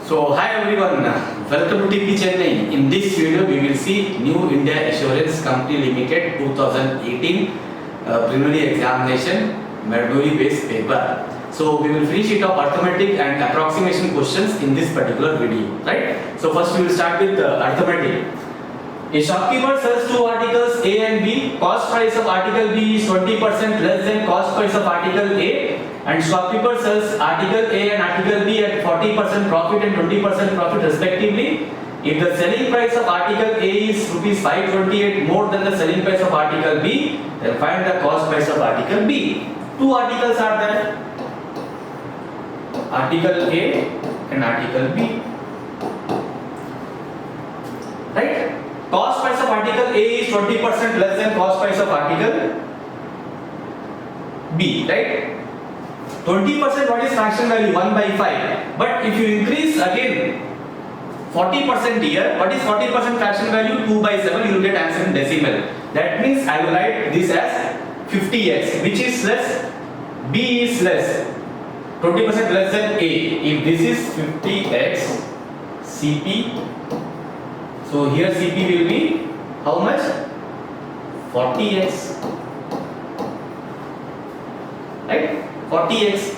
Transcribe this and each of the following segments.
So hi everyone, welcome to TP Chennai. In this video we will see New India Assurance Company Limited 2018 preliminary examination Maduri based paper. So we will finish it up arithmetic and approximation questions in this particular video, right? So first we will start with arithmetic. A shopkeeper sells two articles A and B. Cost price of article B is 20% less than cost price of article A, and shopkeeper sells article A and article B at 40% profit and 20% profit respectively. If the selling price of article A is rupees 528 more than the selling price of article B, then find the cost price of article B. Two articles are there, article A and article B, right? Cost price of article A is 20% less than cost price of article B, right? 20% what is fraction value? 1 by 5. But if you increase again 40% here, what is 40% fraction value? 2 by 7, you will get answer in decimal. That means I will write this as 50x, which is less, B is less, 20% less than A. If this is 50x, CP, so here CP will be how much? 40x, right? 40x.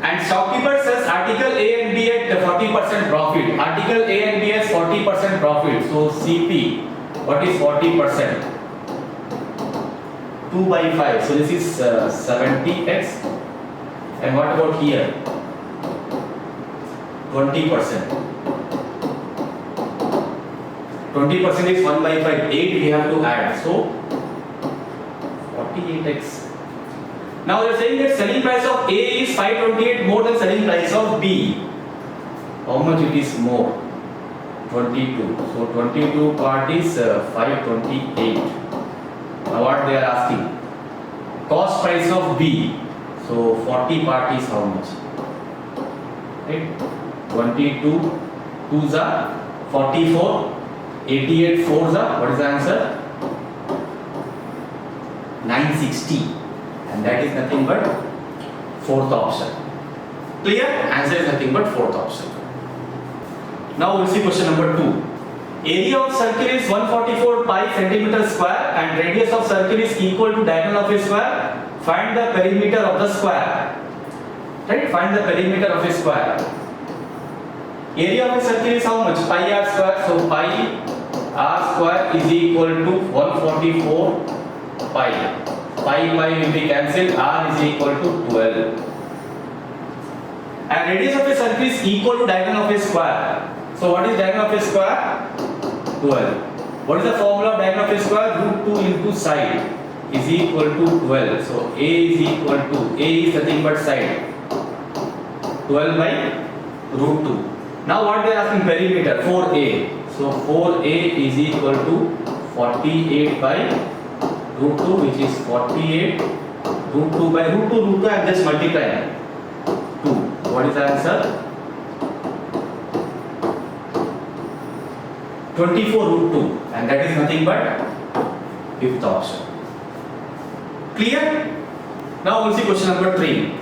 And shopkeeper sells article A and B at 40% profit. Article A and B has 40% profit. So CP, what is 40%? 2 by 5. So this is 70x. And what about here? 20%. 20% is 1 by 5. 8 we have to add. So 48x. Now they are saying that selling price of A is 528 more than selling price of B. How much it is more? 22. So 22 part is 528. Now what they are asking? Cost price of B. So 40 part is how much? Right? 22 2s are 44. 88 4s are, what is the answer? 960. And that is nothing but fourth option. Clear? Answer is nothing but fourth option. Now we'll see question number 2. Area of circle is 144 pi centimeter square and radius of circle is equal to diagonal of a square. Find the perimeter of the square. Right? Find the perimeter of a square. Area of a circle is how much? Pi r square. So pi r square is equal to 144 pi. Pi will be cancelled, r is equal to 12. And radius of a circle is equal to diagonal of a square. So what is diagonal of a square? 12. What is the formula of diagonal of a square? Root 2 into side is equal to 12. So a is equal to, a is nothing but side, 12 by root 2. Now what they are asking? Perimeter, 4a. So 4a is equal to 48 by root 2, which is 48 root 2 by root 2 I am just multiplying 2. What is the answer? 24 root 2, and that is nothing but fifth option. Clear? Now we'll see question number 3.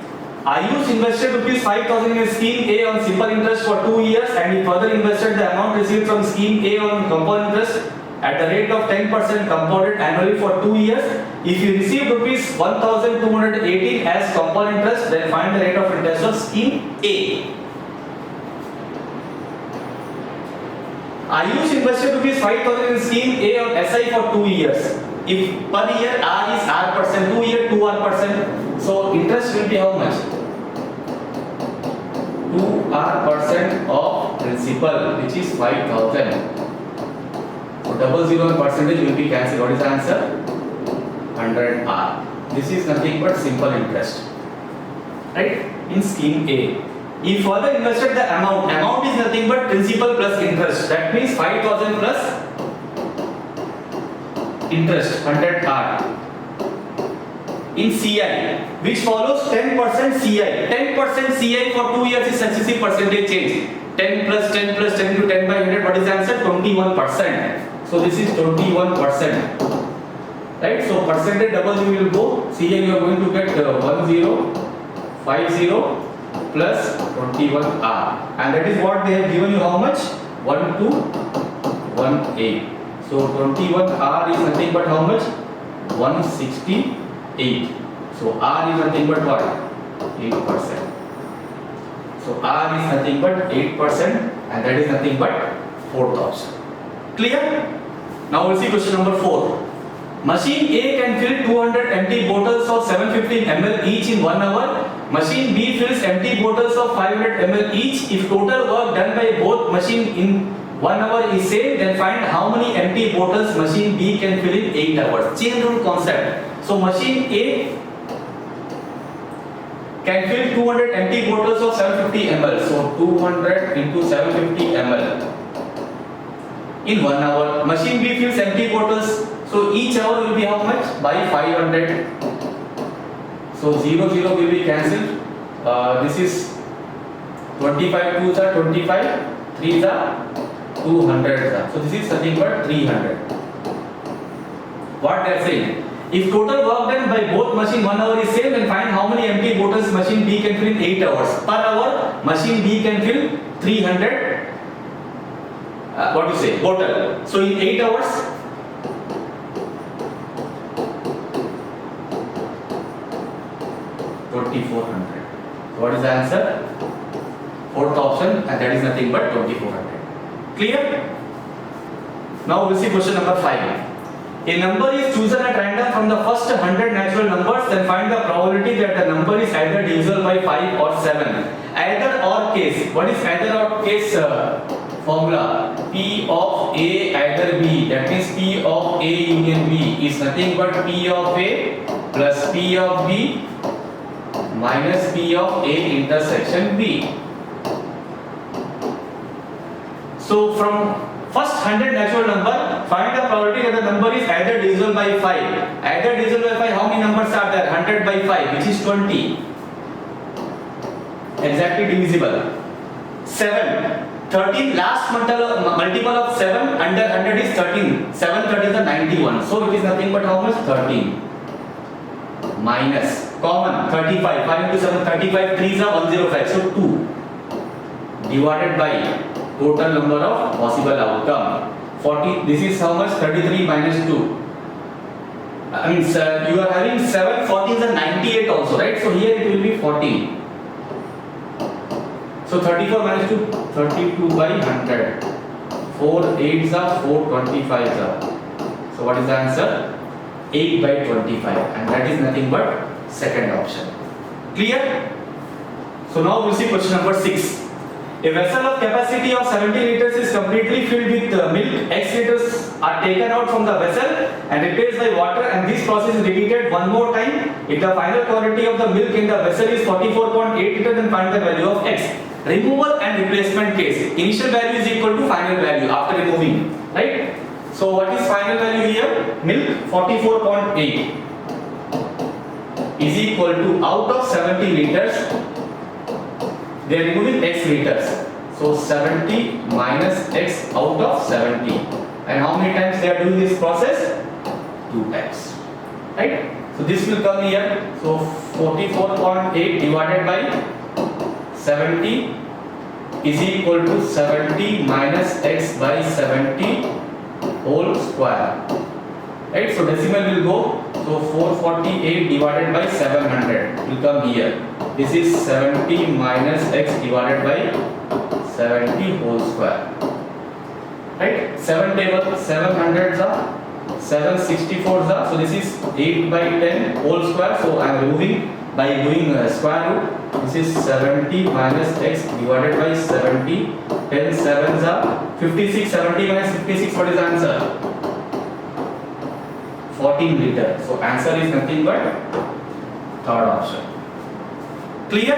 Ayush invested rupees 5,000 in scheme A on simple interest for 2 years, and he further invested the amount received from scheme A on compound interest at the rate of 10% compounded annually for 2 years. If you receive rupees 1,218 as compound interest, then find the rate of interest of scheme A. Ayush invested rupees 5,000 in scheme A on SI for 2 years. If per year R is R%, 2 year 2R%, so interest will be how much? 2R% of principal, which is 5,000. So 0.00 percentage will be cancelled. What is the answer? 100R. This is nothing but simple interest, right? In scheme A. He further invested the amount. Amount is nothing but principal plus interest. That means 5,000 plus interest, 100R. In CI, which follows 10% CI. 10% CI for 2 years is successive percentage change. 10 plus 10 plus 10 to 10 by 100. What is the answer? 21%. So this is 21%, right? So percentage double you will go. CI you are going to get 1050 plus 21R, and that is what they have given you. How much? 1218. So 21R is nothing but how much? 168. So R is nothing but what? 8%. So R is nothing but 8%, and that is nothing but 4,000. Clear? Now we'll see question number 4. Machine A can fill 200 empty bottles of 750 ml each in 1 hour. Machine B fills empty bottles of 500 ml each. If total work done by both machine in 1 hour is same, then find how many empty bottles machine B can fill in 8 hours. Chain rule concept. So machine A can fill 200 empty bottles of 750 ml. So 200 into 750 ml in 1 hour. Machine B fills empty bottles. So each hour will be how much? By 500. So 0 0 will be cancelled. This is 25 2s are 25, 3s are 200. So this is nothing but 300. What they are saying? If total work done by both machine 1 hour is same, then find how many empty bottles machine B can fill in 8 hours. Per hour, machine B can fill 300. What do you say? Bottle. So in 8 hours, 2400. What is the answer? Fourth option, and that is nothing but 2400. Clear? Now we'll see question number 5. A number is chosen at random from the first 100 natural numbers, then find the probability that the number is either divisible by 5 or 7. Either or case. What is either or case formula? P of A either B. That means P of A union B is nothing but P of A plus P of B minus P of A intersection B. So from first 100 natural number, find the probability that the number is either divisible by 5. Either divisible by 5, how many numbers are there? 100 by 5, which is 20. Exactly divisible. 7. 13, last multiple of 7 under 100 is 13. 7 30 is 91. So it is nothing but how much? 13. Minus. Common 35. 5 into 7, 35. 3 is 105. So 2. Divided by total number of possible outcome. 40. This is how much? 33 minus 2. I mean, you are having 7. 40 is 98 also, right? So here it will be 14. So 34 minus 2, 32 by 100. 4 8s are 4 25s are. So what is the answer? 8 by 25, and that is nothing but second option. Clear? So now we'll see question number 6. A vessel of capacity of 70 liters is completely filled with milk. X liters are taken out from the vessel and replaced by water, and this process is repeated one more time. If the final quantity of the milk in the vessel is 44.8 liters, then find the value of X. Removal and replacement case. Initial value is equal to final value after removing, right? So what is final value here? Milk 44.8 is equal to, out of 70 liters, they are removing X liters. So 70 minus X out of 70. And how many times they are doing this process? 2 times. Right? So this will come here. So 44.8 divided by 70 is equal to 70 minus X by 70 whole square. Right? So decimal will go. So 448 divided by 700 will come here. This is 70 minus X divided by 70 whole square. Right? 7 table, 700s are, 764s are. So this is 8 by 10 whole square. So I am removing by doing square root. This is 70 minus X divided by 70. 10 7s are 56. 70 minus 56. What is the answer? 14 liter. So answer is nothing but third option. Clear?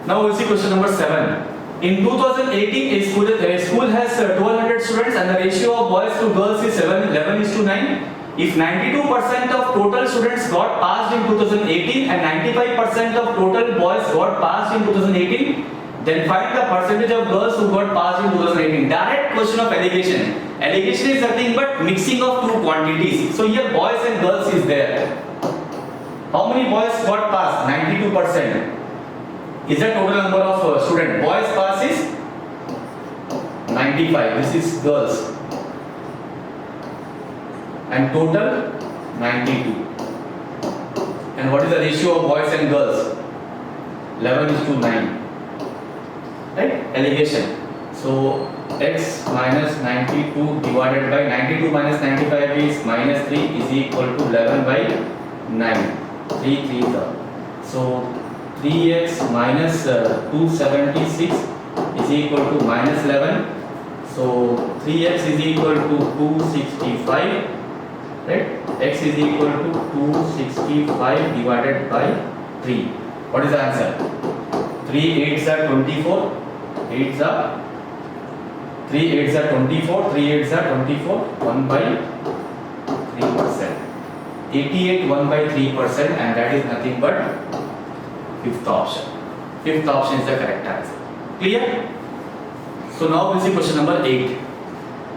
Now we'll see question number 7. In 2018, a school has 1200 students and the ratio of boys to girls is 11:9. If 92% of total students got passed in 2018 and 95% of total boys got passed in 2018, then find the percentage of girls who got passed in 2018. Direct question of allegation. Allegation is nothing but mixing of two quantities. So here boys and girls is there. How many boys got passed? 92%. is the total number of student. Boys class is 95. This is girls. And total 92. And what is the ratio of boys and girls? 11:9. Right? Allegation. So x minus 92 divided by 92 minus 95 is minus 3 is equal to 11 by 9. 3 3 is. So 3x minus 276 is equal to minus 11. So 3x is equal to 265. Right? X is equal to 265 divided by 3. What is the answer? 3 8s are 24. 8s are 3 8s are 24. 3 8s are 24. 1 by 3%. 88 1 by 3%, and that is nothing but fifth option. Fifth option is the correct answer. Clear? So now we'll see question number 8.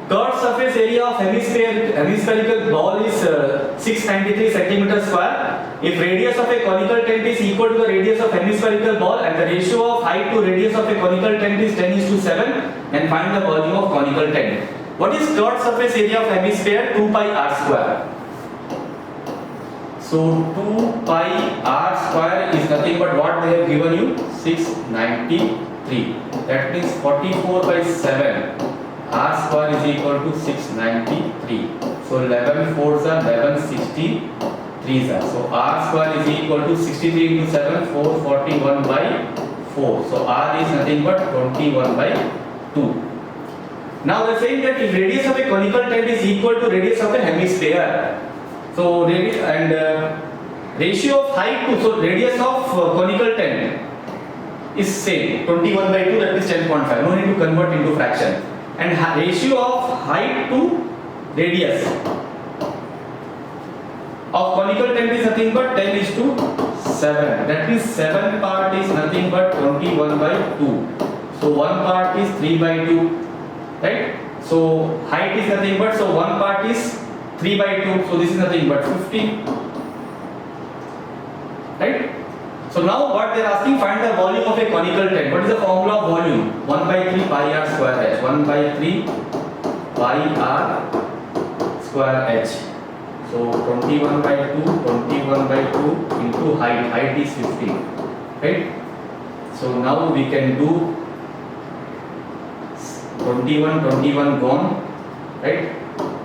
Curved surface area of hemispherical ball is 693 centimeter square. If radius of a conical tent is equal to the radius of hemispherical ball and the ratio of height to radius of a conical tent is 10:7, then find the volume of conical tent. What is curved surface area of hemisphere? 2 pi r square. So 2 pi r square is nothing but what they have given you, 693. That means 44 by 7. R square is equal to 693. So 11 4s are 1163s are. So R square is equal to 63 into 7, 441 by 4. So R is nothing but 21 by 2. Now they are saying that if radius of a conical tent is equal to radius of a hemisphere, so radius and ratio of height to, so radius of conical tent is same, 21 by 2, that is 10.5. No need to convert into fraction. And ratio of height to radius of conical tent is nothing but 10:7. That means 7 part is nothing but 21 by 2. So 1 part is 3 by 2. Right? So height is nothing but, so 1 part is 3 by 2. So this is nothing but 15. Right? So now what they are asking, find the volume of a conical tent. What is the formula of volume? 1 by 3 pi r square h. 1 by 3 pi r square h. So 21 by 2, 21 by 2 into height. Height is 15. Right? So now we can do 21, 21 gone. Right?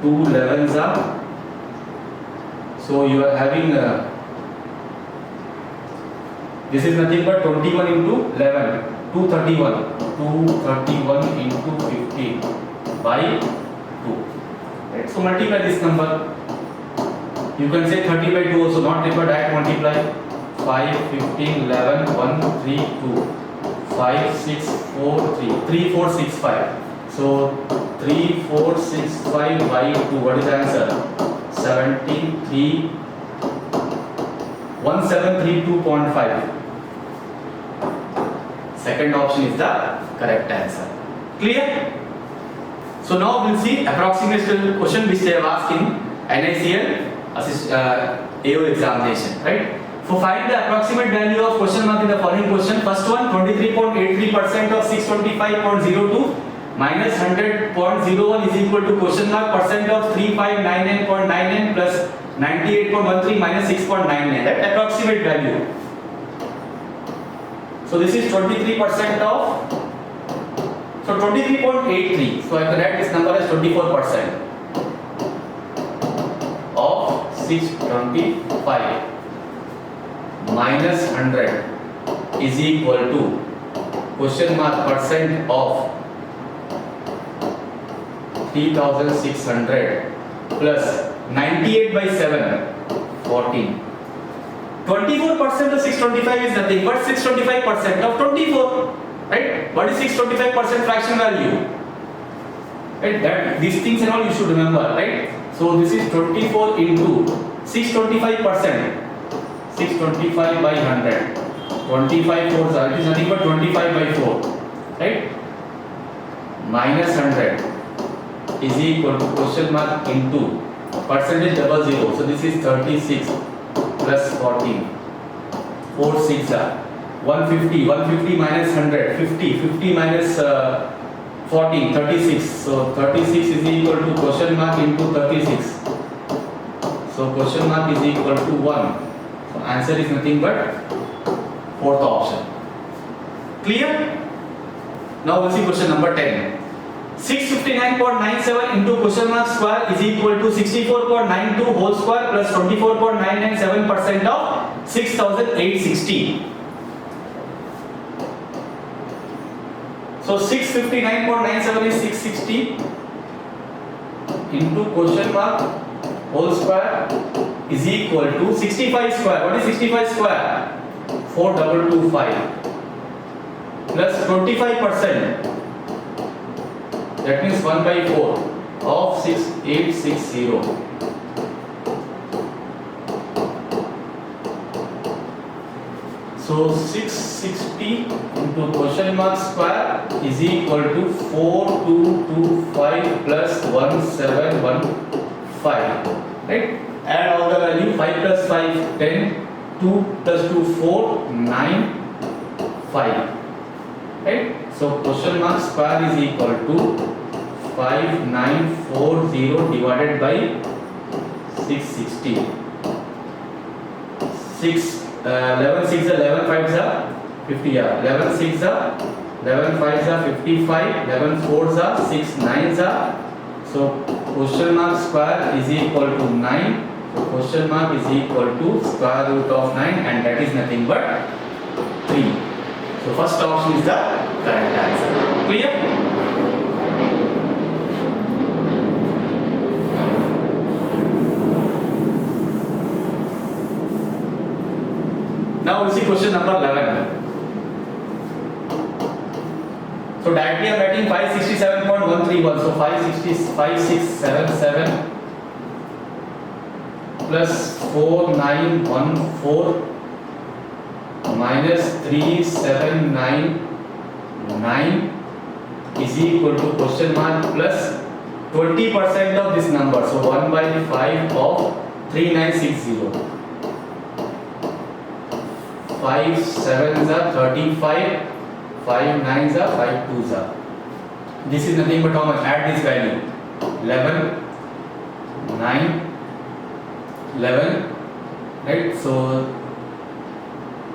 2 11s are. So you are having this is nothing but 21 into 11, 231. 231 into 15 by 2. Right? So multiply this number. You can say 30 by 2 also, not required, add, multiply. 5, 15, 11, 1, 3, 2. 5, 6, 4, 3. 3, 4, 6, 5. So 3, 4, 6, 5 by 2. What is the answer? 73. 1732.5. Second option is the correct answer. Clear? So now we'll see approximate question which they have asked in NICL AO examination. Right? So find the approximate value of question mark in the following question. First one, 23.83% of 625.02 minus 100.01 is equal to question mark percent of 3599.99 plus 98.13 minus 6.99. That approximate value. So this is 23% of, so 23.83. So I can write this number as 24% of 625 minus 100 is equal to question mark percent of 3600 plus 98 by 7, 14. 24% of 625 is nothing but 625% of 24. Right? What is 625% fraction value? Right? That these things and all you should remember. Right? So this is 24 into 625%. 625 by 100. 25 4s are, it is nothing but 25 by 4. Right? Minus 100 is equal to question mark into percentage 00. So this is 36 plus 14. 4 6 are 150, 150 minus 100, 50, 50 minus 14, 36. So 36 is equal to question mark into 36. So question mark is equal to 1. So answer is nothing but fourth option. Clear? Now we'll see question number 10. 659.97 into question mark square is equal to 64.92 whole square plus 24.997% of 6,860. So 659.97 is 660 into question mark whole square is equal to 65 square. What is 65 square? 4225 plus 25%. That means 1 by 4 of 6860. So 660 into question mark square is equal to 4225 plus 1715. Right? Add all the value. 5 plus 5 10. 2 plus 2 4 9 5. Right? So question mark square is equal to 5940 divided by 660. 11 6 11 5 50. 11 6 11 5 55. 11 4 6 9. So question mark square is equal to 9. So question mark is equal to square root of 9, and that is nothing but 3. So first option is the correct answer. Clear? Now we'll see question number 11. So directly I am writing 567.131. So 5677 plus 4914 minus 3799 is equal to question mark plus 20% of this number. So 1 by 5 of 3960. 5 7s are 35. 5 9s are 5 2s are. This is nothing but how much? Add this value. 11 9 11. Right? So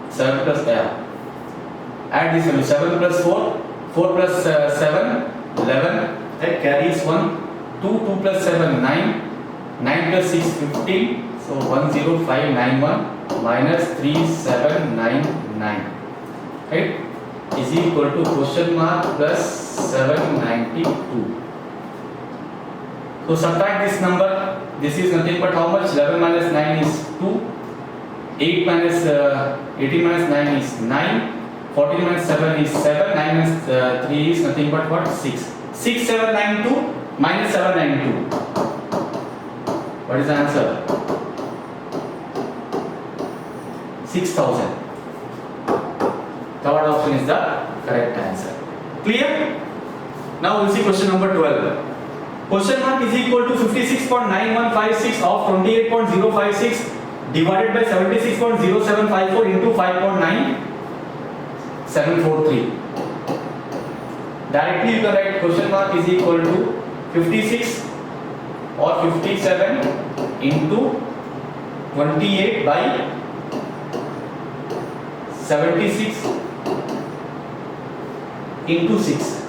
7 plus add this value. 7 plus 4 4 plus 7 11. Right? Carries 1 2 2 plus 7 9 9 plus 6 15. So 10591 minus 3799. Right? Is equal to question mark plus 792. So subtract this number. This is nothing but how much? 11 minus 9 is 2. 8 minus 18 minus 9 is 9. 14 minus 7 is 7. 9 minus 3 is nothing but what? 6. 6792 minus 792. What is the answer? 6000. Third option is the correct answer. Clear? Now we'll see question number 12. Question mark is equal to 56.9156 of 28.056 divided by 76.0754 into 5.9743. Directly you can write question mark is equal to 56 or 57 into 28 by 76 into 6.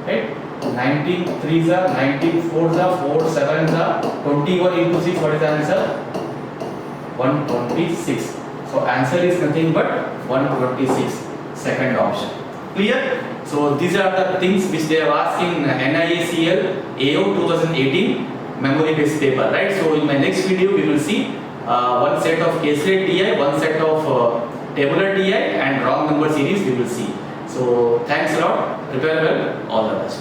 Right? 19 3s are 19 4s are 4 7s are 21 into 6. What is the answer? 126. So answer is nothing but 126. Second option. Clear? So these are the things which they have asked in NIACL AO 2018 memory based paper, right? So in my next video we will see one set of caselet DI, one set of tabular DI, and wrong number series we will see. So thanks a lot. Prepare well. All the best.